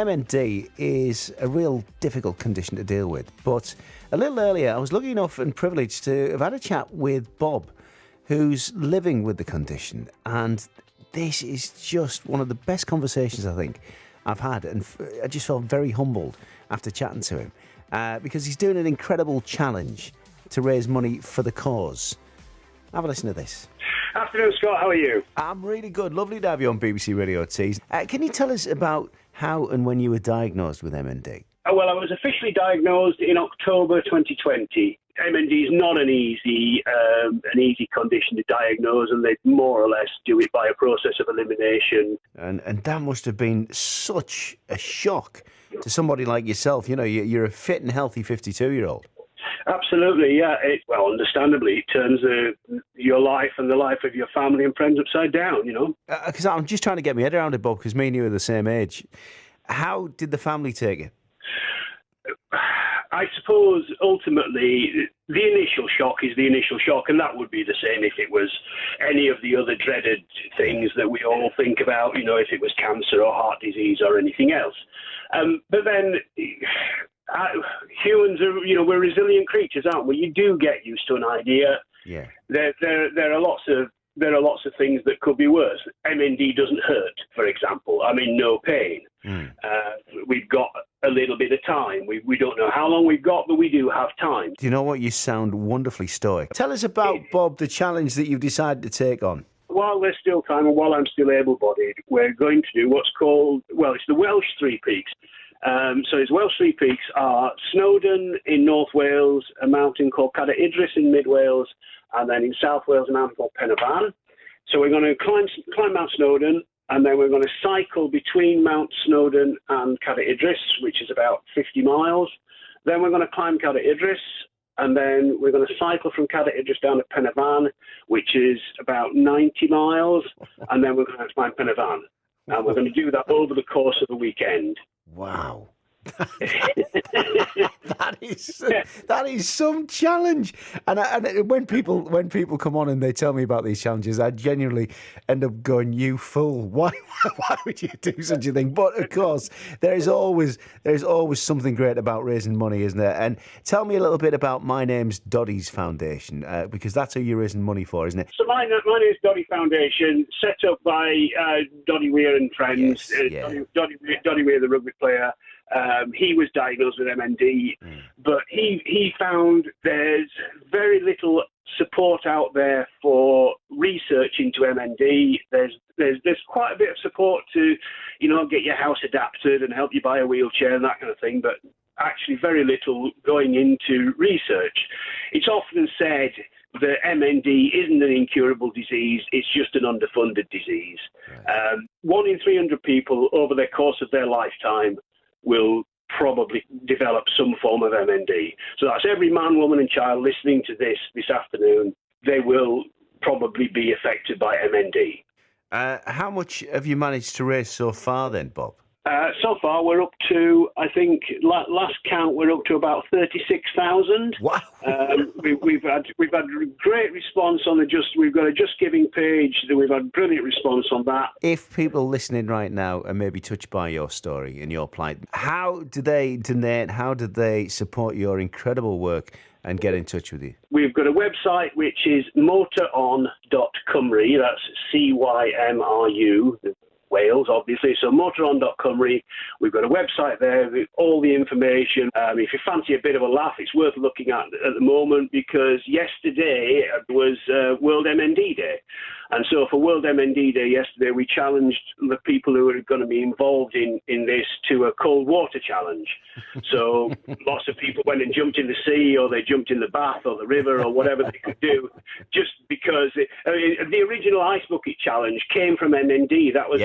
MND is a real difficult condition to deal with, but a little earlier I was lucky enough and privileged to have had a chat with Bob, who's living with the condition, and this is just one of the best conversations I think I've had, and I just felt very humbled after chatting to him because he's doing an incredible challenge to raise money for the cause. Have a listen to this. Afternoon, Scott. How are you? I'm really good. Lovely to have you on BBC Radio T. Can you tell us about how and when you were diagnosed with MND? Well, I was officially diagnosed in October 2020. MND is not an easy condition to diagnose, and they more or less do it by a process of elimination. And that must have been such a shock to somebody like yourself. You know, you're a fit and healthy 52-year-old. Absolutely, yeah. Understandably, it turns your life and the life of your family and friends upside down, you know. Because I'm just trying to get my head around it, Bob, because me and you are the same age. How did the family take it? I suppose, ultimately, the initial shock is the initial shock, and that would be the same if it was any of the other dreaded things that we all think about, you know, if it was cancer or heart disease or anything else. But then... humans are, you know, we're resilient creatures, aren't we? You do get used to an idea. Yeah. There are lots of things that could be worse. MND doesn't hurt, for example. I mean, no pain. We've got a little bit of time. We don't know how long we've got, but we do have time. Do you know what? You sound wonderfully stoic. Tell us about, Bob, the challenge that you've decided to take on. While there's still time and while I'm still able-bodied, we're going to do what's called, well, it's the Welsh Three Peaks. So his Welsh Three Peaks are Snowdon in North Wales, a mountain called Cadair Idris in Mid Wales, and then in South Wales, a mountain called Pen y Fan. So we're going to climb Mount Snowdon, and then we're going to cycle between Mount Snowdon and Cadair Idris, which is about 50 miles. Then we're going to climb Cadair Idris, and then we're going to cycle from Cadair Idris down to Pen y Fan, which is about 90 miles, and then we're going to climb Pen y Fan. And we're going to do that over the course of a weekend. Wow. that is some challenge. And when people come on and they tell me about these challenges, I genuinely end up going, "You fool! Why would you do such a thing?" But of course, there's always something great about raising money, isn't there? And tell me a little bit about My Name's Donnies Foundation, because that's who you're raising money for, isn't it? So my name's Donnies Foundation, set up by Donnie Weir and friends. Yes, Donnie Weir, the rugby player. He was diagnosed with MND, but he found there's very little support out there for research into MND. There's quite a bit of support to, you know, get your house adapted and help you buy a wheelchair and that kind of thing, but actually very little going into research. It's often said that MND isn't an incurable disease, it's just an underfunded disease. Right. 1 in 300 people over the course of their lifetime will probably develop some form of MND. So that's every man, woman and child listening to this afternoon. They will probably be affected by MND. How much have you managed to raise so far then, Bob? So far, we're up to, I think, last count, we're up to about 36,000. Wow! We've had great response on we've got a Just Giving page. We've had brilliant response on that. If people listening right now are maybe touched by your story and your plight, how do they donate? How do they support your incredible work and get in touch with you? We've got a website which is motoron.cymru. That's CYMRU. Wales, obviously. So motoron.cymru. We've got a website there with all the information. If you fancy a bit of a laugh, it's worth looking at the moment, because yesterday was World MND Day. And so for World MND Day yesterday, we challenged the people who are going to be involved in this to a cold water challenge. So lots of people went and jumped in the sea, or they jumped in the bath or the river or whatever they could do, just because the original Ice Bucket Challenge came from MND. That was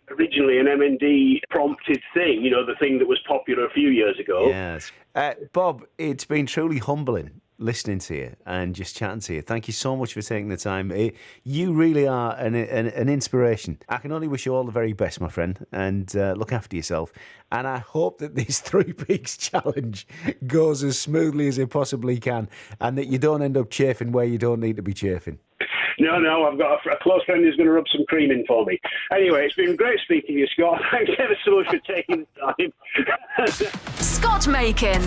originally an MND prompted thing, you know, the thing that was popular a few years ago. Yes. Bob, it's been truly humbling listening to you and just chatting to you. Thank you so much for taking the time. You really are an inspiration. I can only wish you all the very best, my friend, and look after yourself. And I hope that this Three Peaks Challenge goes as smoothly as it possibly can, and that you don't end up chafing where you don't need to be chafing. No, I've got a close friend who's going to rub some cream in for me. Anyway, it's been great speaking to you, Scott. Thanks ever so much for taking the time. Scot Makin.